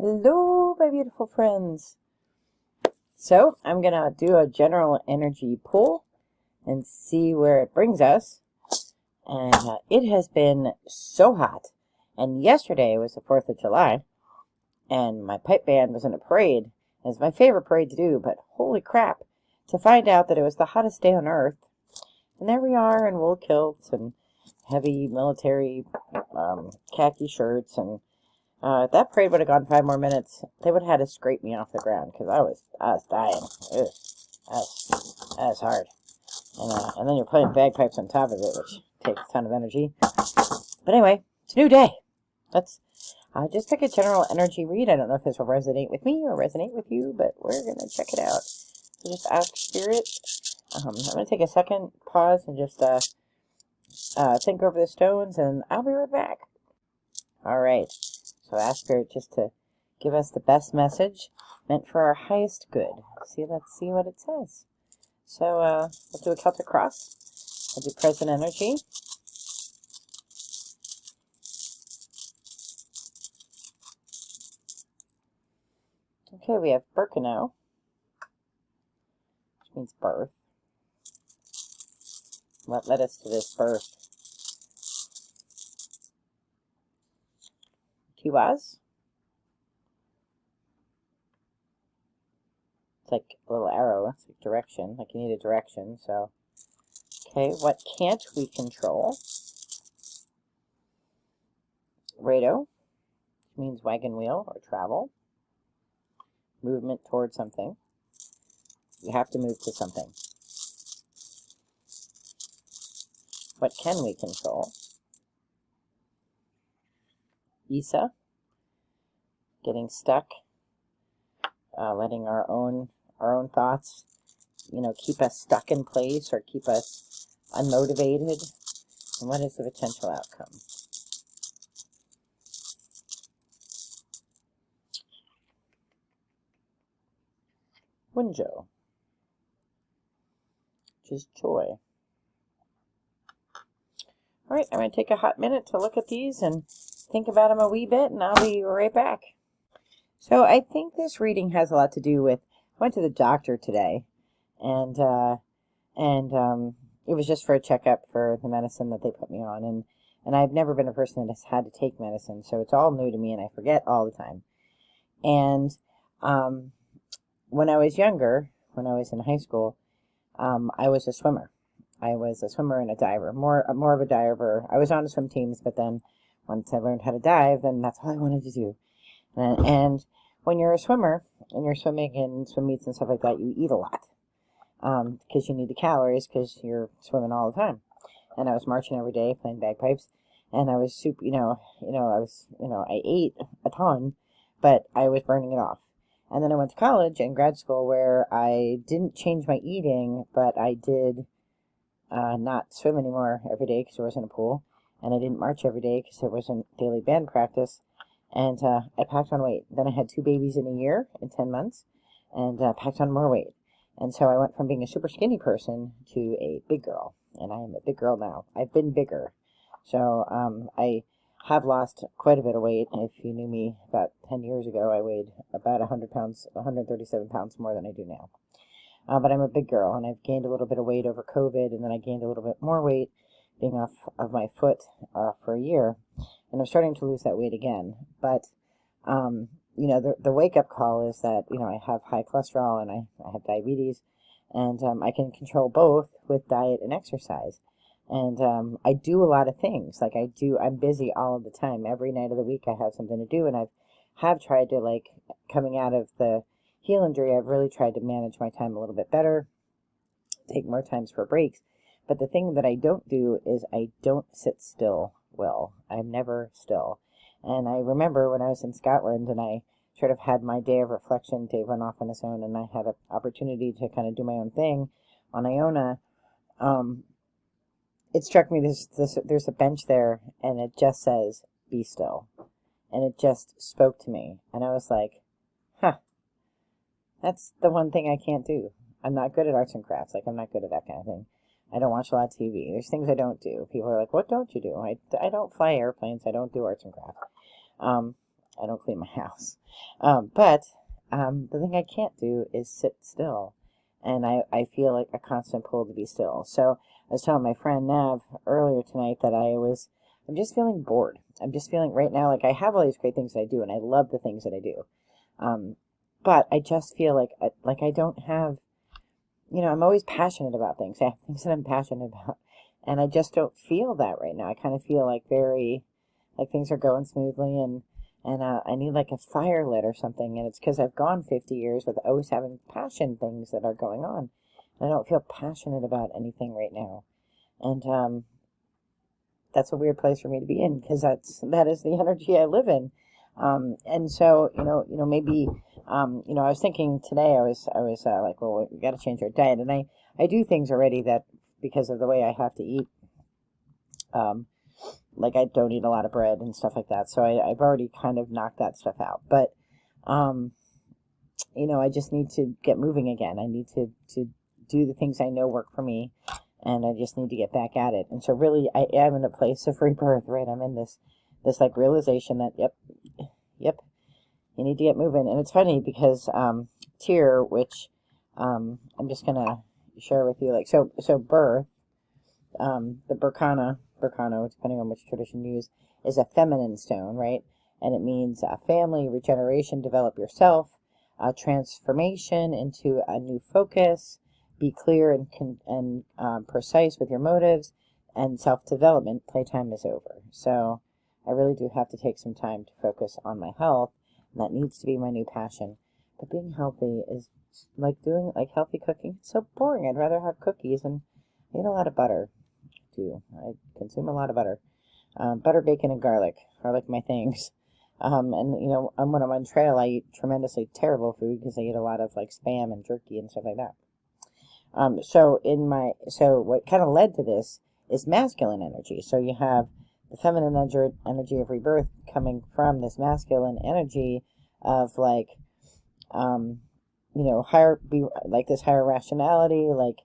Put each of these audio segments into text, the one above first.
Hello, my beautiful friends. So, I'm going to do a general energy pull and see where it brings us. And it has been so hot. And yesterday was the 4th of July. And my pipe band was in a parade. It's my favorite parade to do, but holy crap. To find out that it was the hottest day on earth. And there we are in wool kilts and heavy military khaki shirts, and if that parade would have gone 5 more minutes, they would have had to scrape me off the ground because I was dying. Ugh, that's hard. And then you're playing bagpipes on top of it, which takes a ton of energy. But anyway, it's a new day. Let's just pick a general energy read. I don't know if this will resonate with me or resonate with you, but we're going to check it out. So just ask Spirit. I'm going to take a second, pause, and just think over the stones, and I'll be right back. All right. So ask Spirit just to give us the best message meant for our highest good. Let's see what it says. So we'll do a Celtic cross. I'll do present energy. Okay, we have Birkenau, which means birth. What led us to this birth? Tiwaz. It's like a little arrow. It's like direction. Like you need a direction. So, okay, what can't we control? Rado, which means wagon wheel or travel. Movement towards something. You have to move to something. What can we control? Isa, getting stuck, letting our own thoughts, keep us stuck in place or keep us unmotivated. And what is the potential outcome? Wunjo, which is joy. All right, I'm going to take a hot minute to look at these and think about them a wee bit, and I'll be right back. So I think this reading has a lot to do with, I went to the doctor today, and it was just for a checkup for the medicine that they put me on, and I've never been a person that has had to take medicine, so it's all new to me, and I forget all the time. And when I was younger, when I was in high school, I was a swimmer. I was a swimmer and a diver, more of a diver. I was on the swim teams, but then once I learned how to dive, then that's all I wanted to do. And when you're a swimmer and you're swimming in swim meets and stuff like that, you eat a lot because you need the calories because you're swimming all the time. And I was marching every day, playing bagpipes, and I was super. I ate a ton, but I was burning it off. And then I went to college and grad school where I didn't change my eating, but I did not swim anymore every day because there wasn't a pool, and I didn't march every day because there wasn't daily band practice, and I packed on weight. Then I had 2 babies in a year, in 10 months, and packed on more weight. And so I went from being a super skinny person to a big girl, and I am a big girl now. I've been bigger. So I have lost quite a bit of weight. If you knew me about 10 years ago, I weighed about 100 pounds, 137 pounds more than I do now. But I'm a big girl, and I've gained a little bit of weight over COVID, and then I gained a little bit more weight being off of my foot for a year, and I'm starting to lose that weight again. But, the wake-up call is that, I have high cholesterol, and I have diabetes, and I can control both with diet and exercise. And I do a lot of things. I'm busy all of the time. Every night of the week I have something to do, and I have tried to, coming out of the heel injury, I've really tried to manage my time a little bit better, take more times for breaks. But the thing that I don't do is I don't sit still well. I'm never still. And I remember when I was in Scotland and I sort of had my day of reflection. Dave went off on his own, and I had an opportunity to kind of do my own thing on Iona. It struck me there's a bench there, and it just says, "Be still." And it just spoke to me. And I was like, that's the one thing I can't do. I'm not good at arts and crafts. I'm not good at that kind of thing. I don't watch a lot of TV. There's things I don't do. People are like, what don't you do? I don't fly airplanes. I don't do arts and crafts. I don't clean my house. But the thing I can't do is sit still. And I feel like a constant pull to be still. So I was telling my friend Nav earlier tonight that I'm just feeling bored. I'm just feeling right now like I have all these great things that I do, and I love the things that I do. But I just feel like I don't have, I'm always passionate about things. I have things that I'm passionate about. And I just don't feel that right now. I kind of feel like like things are going smoothly, and I need like a fire lit or something. And it's because I've gone 50 years with always having passion things that are going on. And I don't feel passionate about anything right now. And that's a weird place for me to be in, because that is the energy I live in. And so, maybe, I was thinking today, I was like, well, we got to change our diet. And I do things already that, because of the way I have to eat, like I don't eat a lot of bread and stuff like that. So I've already kind of knocked that stuff out. But, I just need to get moving again. I need to do the things I know work for me, and I just need to get back at it. And so really, I am in a place of rebirth, right? I'm in this like realization that, yep, you need to get moving. And it's funny because, Tyr, which, I'm just going to share with you, like, so birth, the Berkana, depending on which tradition you use, is a feminine stone, right? And it means family, regeneration, develop yourself, transformation into a new focus, be clear and precise with your motives, and self-development. Playtime is over. So I really do have to take some time to focus on my health, and that needs to be my new passion. But being healthy is like doing like healthy cooking. It's so boring. I'd rather have cookies, and I eat a lot of butter too. I consume a lot of butter. Butter, bacon, and garlic are like my things. And when I'm on trail, I eat tremendously terrible food because I eat a lot of like spam and jerky and stuff like that. So what kind of led to this is masculine energy. So you have the feminine energy of rebirth coming from this masculine energy of like, this higher rationality, like,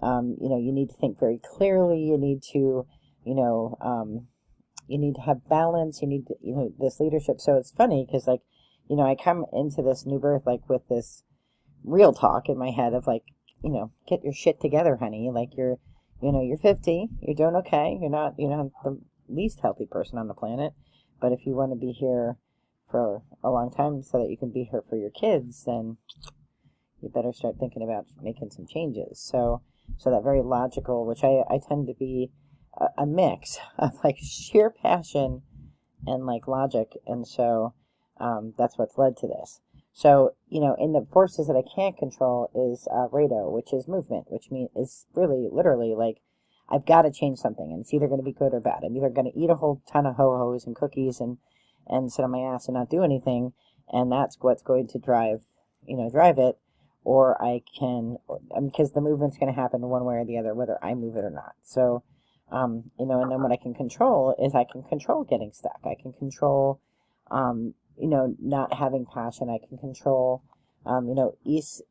you need to think very clearly. You need to, you need to have balance. You need to, this leadership. So it's funny because like, I come into this new birth, like with this real talk in my head of like, get your shit together, honey. Like you're 50, you're doing okay. You're not, the least healthy person on the planet. But if you want to be here for a long time so that you can be here for your kids, then you better start thinking about making some changes. So that very logical, which I tend to be a mix of like sheer passion and like logic. And so that's what's led to this. So, in the forces that I can't control is Rado, which is movement, which is really literally like I've got to change something, and it's either going to be good or bad. I'm either going to eat a whole ton of ho-hos and cookies and sit on my ass and not do anything, and that's what's going to drive it, or I can, because the movement's going to happen one way or the other, whether I move it or not. So, and then what I can control is I can control getting stuck. I can control, not having passion. I can control, Isa,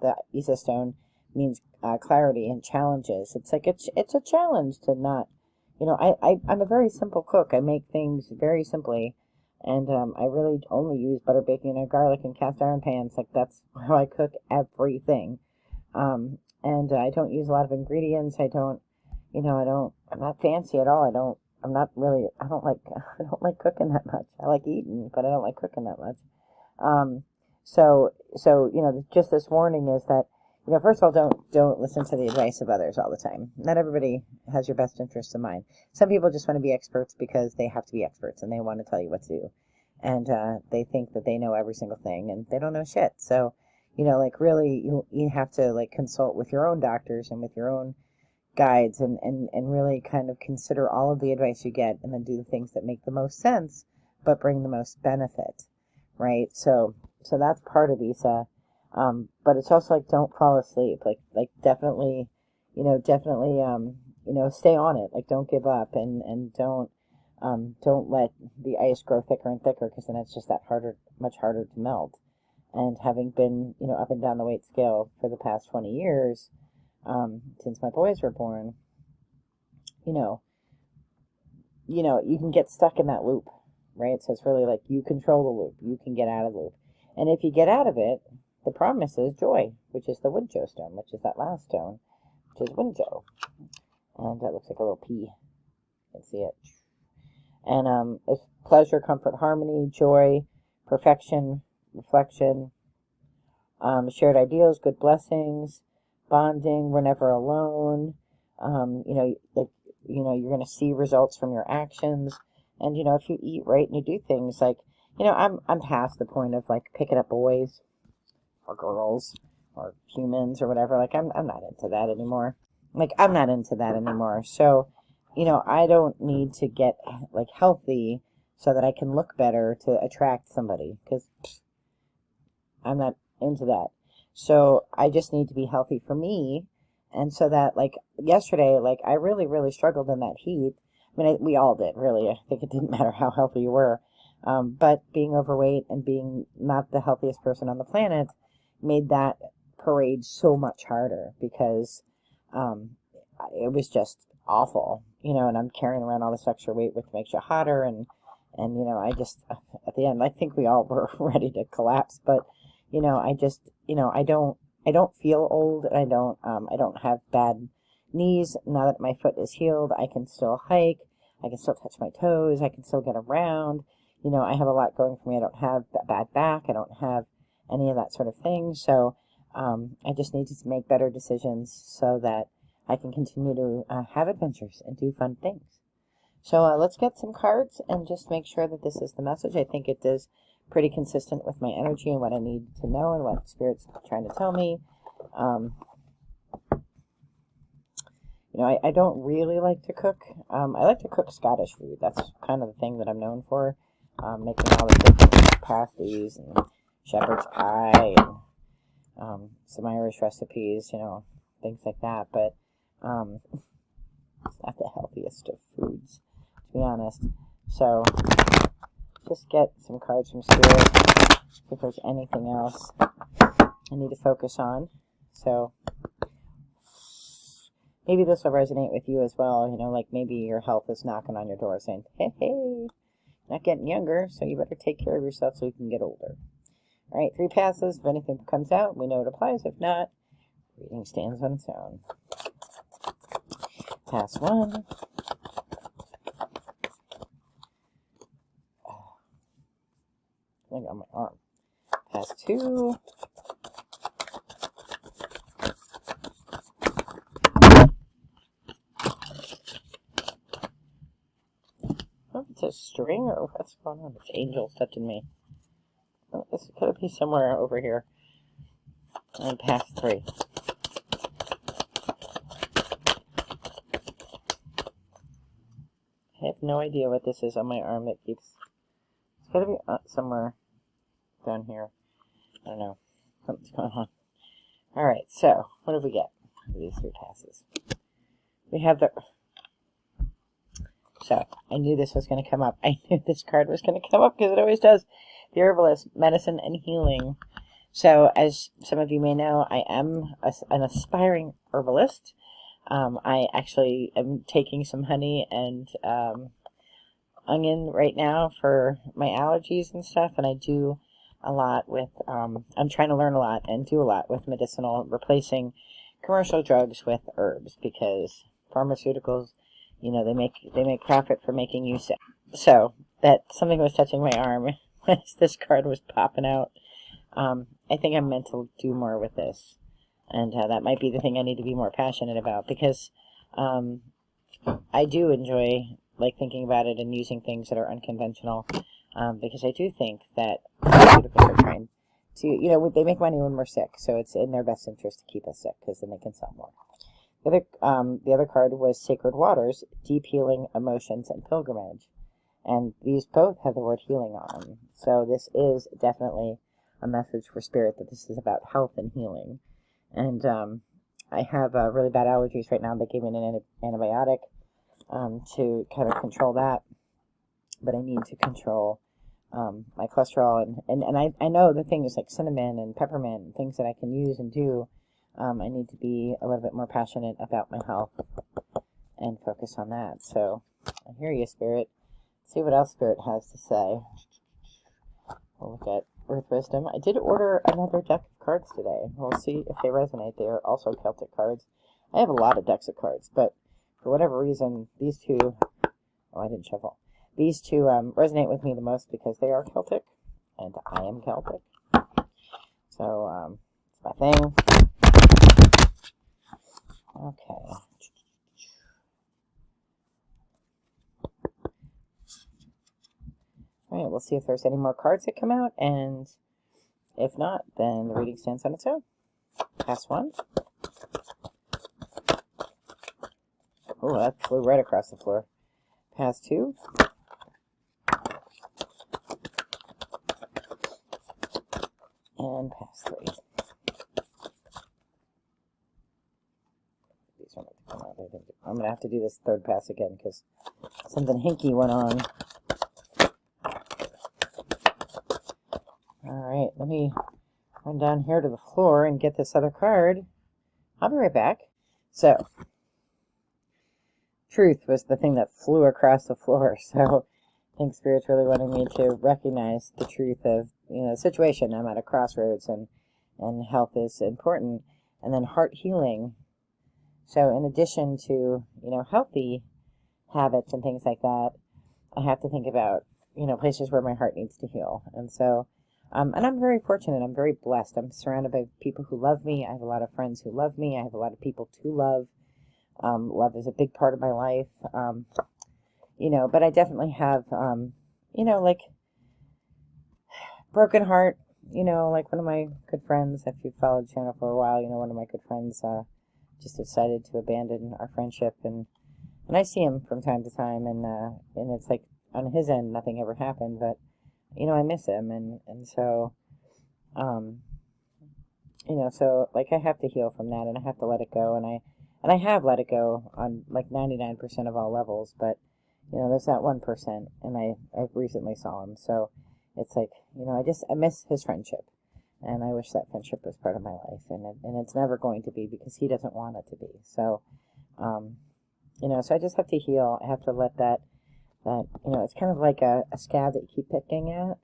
the Isa stone means clarity and challenges. It's like it's a challenge to not, I'm a very simple cook. I make things very simply, and I really only use butter, bacon, and garlic and cast iron pans. Like that's how I cook everything. And I don't use a lot of ingredients. I don't, I'm not fancy at all. I don't like cooking that much. I like eating, but I don't like cooking that much. So, just this warning is that, first of all, don't listen to the advice of others all the time. Not everybody has your best interests in mind. Some people just want to be experts because they have to be experts and they want to tell you what to do. And, they think that they know every single thing and they don't know shit. So, really, you have to like consult with your own doctors and with your own guides and really kind of consider all of the advice you get and then do the things that make the most sense but bring the most benefit, right? So that's part of Isa. But it's also like don't fall asleep. Like definitely stay on it. Like don't give up and don't let the ice grow thicker and thicker, because then it's just much harder to melt. And having been, up and down the weight scale for the past 20 years, since my boys were born, you can get stuck in that loop, right? So it's really like you control the loop. You can get out of the loop. And if you get out of it, the promise is joy, which is the Wunjo stone, which is that last stone, which is Wunjo. And that looks like a little P. You can see it. And it's pleasure, comfort, harmony, joy, perfection, reflection, shared ideals, good blessings, bonding, we're never alone. You're going to see results from your actions. And, if you eat right and you do things like, I'm past the point of like picking up boys or girls or humans or whatever. Like, I'm not into that anymore. So, I don't need to get like healthy so that I can look better to attract somebody, because I'm not into that. So I just need to be healthy for me. And so that, like, yesterday, like, I really, really struggled in that heat. I mean, we all did, really. I think it didn't matter how healthy you were. But being overweight and being not the healthiest person on the planet made that parade so much harder, because it was just awful, and I'm carrying around all this extra weight, which makes you hotter. And I just, at the end, I think we all were ready to collapse. But, I don't feel old. I don't have bad knees. Now that my foot is healed, I can still hike. I can still touch my toes. I can still get around. I have a lot going for me. I don't have that bad back. I don't have any of that sort of thing. So I just need to make better decisions so that I can continue to have adventures and do fun things. So let's get some cards and just make sure that this is the message. I think it is pretty consistent with my energy and what I need to know and what Spirit's trying to tell me. I don't really like to cook. I like to cook Scottish food. That's kind of the thing that I'm known for. Making all the different pasties and shepherd's pie and some Irish recipes, things like that. But it's not the healthiest of foods, to be honest. So just get some cards from Spirit if there's anything else I need to focus on. So maybe this will resonate with you as well. Like maybe your health is knocking on your door saying, hey, not getting younger, so you better take care of yourself so you can get older. All right, 3 passes. If anything comes out, we know it applies. If not, reading stands on its own. Pass 1. On my arm. Pass 2. Oh, it's a string, or what's going on? It's angels touching me. Oh, this could be somewhere over here. And pass 3. I have no idea what this is on my arm that keeps... It's got to be somewhere down here. I don't know. Something's going on. Alright, so, what do we get for these 3 passes? We have the... So, I knew this was going to come up. I knew this card was going to come up because it always does. The Herbalist, Medicine and Healing. So, as some of you may know, I am an aspiring herbalist. I actually am taking some honey and onion right now for my allergies and stuff, and I do a lot with, I'm trying to learn a lot and do a lot with medicinal, replacing commercial drugs with herbs, because pharmaceuticals, they make profit for making you sick. So, that something was touching my arm as this card was popping out. I think I'm meant to do more with this. And that might be the thing I need to be more passionate about, because I do enjoy thinking about it and using things that are unconventional, because I do think that pharmaceuticals are trying to, they make money when we're sick, so it's in their best interest to keep us sick, because then they can sell more. The other card was Sacred Waters, Deep Healing, Emotions, and Pilgrimage. And these both have the word healing on them. So this is definitely a message for Spirit that this is about health and healing. And I have really bad allergies right now. They gave me an antibiotic to kind of control that. But I need to control my cholesterol. And I know the things like cinnamon and peppermint and things that I can use and do. I need to be a little bit more passionate about my health and focus on that. So I hear you, Spirit. see what else Spirit has to say. We'll look at Earth Wisdom. I did order another deck of cards today. We'll see if they resonate. They are also Celtic cards. I have a lot of decks of cards, but for whatever reason, these two... Oh, I didn't shuffle. These two resonate with me the most because they are Celtic, and I am Celtic. So, it's my thing. Okay. Alright, we'll see if there's any more cards that come out, and if not, then the reading stands on its own. Pass one. Oh, that flew right across the floor. Pass two. And pass three. These are not to come out. I'm going to have to do this third pass again because something hinky went on. Alright, let me run down here to the floor and get this other card. I'll be right back. So, truth was the thing that flew across the floor, so I think Spirit's really wanting me to recognize the truth of, the situation. I'm at a crossroads, and health is important. And then heart healing. So in addition to, healthy habits and things like that, I have to think about, places where my heart needs to heal. And so, and I'm very fortunate. I'm very blessed. I'm surrounded by people who love me. I have a lot of friends who love me. I have a lot of people to love. Love is a big part of my life. But I definitely have, like broken heart, like one of my good friends, if you've followed the channel for a while, one of my good friends, just decided to abandon our friendship, and I see him from time to time, and it's like, on his end, nothing ever happened, but, I miss him, and so, so, like, I have to heal from that, and I have to let it go, and I have let it go on, like, 99% of all levels, but, there's that 1%, and I recently saw him, so it's like, I miss his friendship, and I wish that friendship was part of my life, and it's never going to be, because he doesn't want it to be, so, so I just have to heal. I have to let that, it's kind of like a scab that you keep picking at.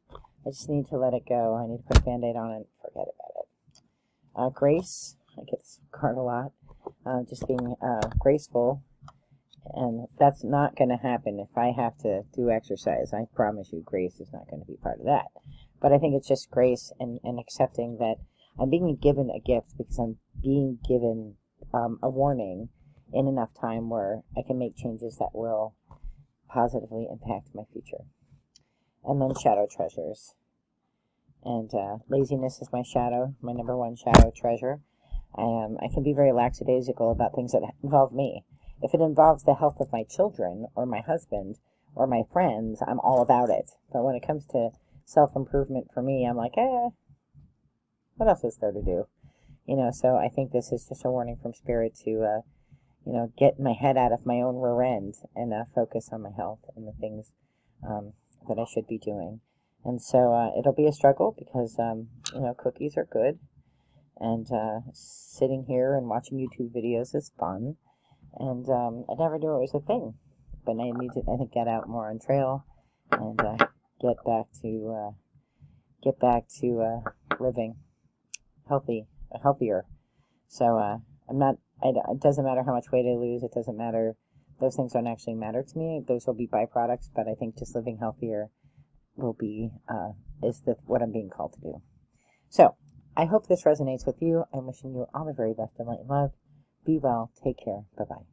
I just need to let it go. I need to put a Band-Aid on it and forget about it. Grace, I get this card a lot, just being graceful. And that's not going to happen if I have to do exercise. I promise you, grace is not going to be part of that. But I think it's just grace and accepting that I'm being given a gift because I'm being given a warning in enough time where I can make changes that will positively impact my future. And then shadow treasures. And laziness is my shadow, my number one shadow treasure. I can be very lackadaisical about things that involve me. If it involves the health of my children or my husband or my friends, I'm all about it. But when it comes to self-improvement for me, I'm like, what else is there to do? So I think this is just a warning from Spirit to, get my head out of my own rear end and focus on my health and the things that I should be doing. And so it'll be a struggle because, cookies are good. And sitting here and watching YouTube videos is fun. And I never knew it was a thing, but I need to, I think, get out more on trail and get back to living healthier. So I'm not. It doesn't matter how much weight I lose. It doesn't matter. Those things don't actually matter to me. Those will be byproducts. But I think just living healthier will be what I'm being called to do. So I hope this resonates with you. I'm wishing you all the very best in light and love. Be well. Take care. Bye-bye.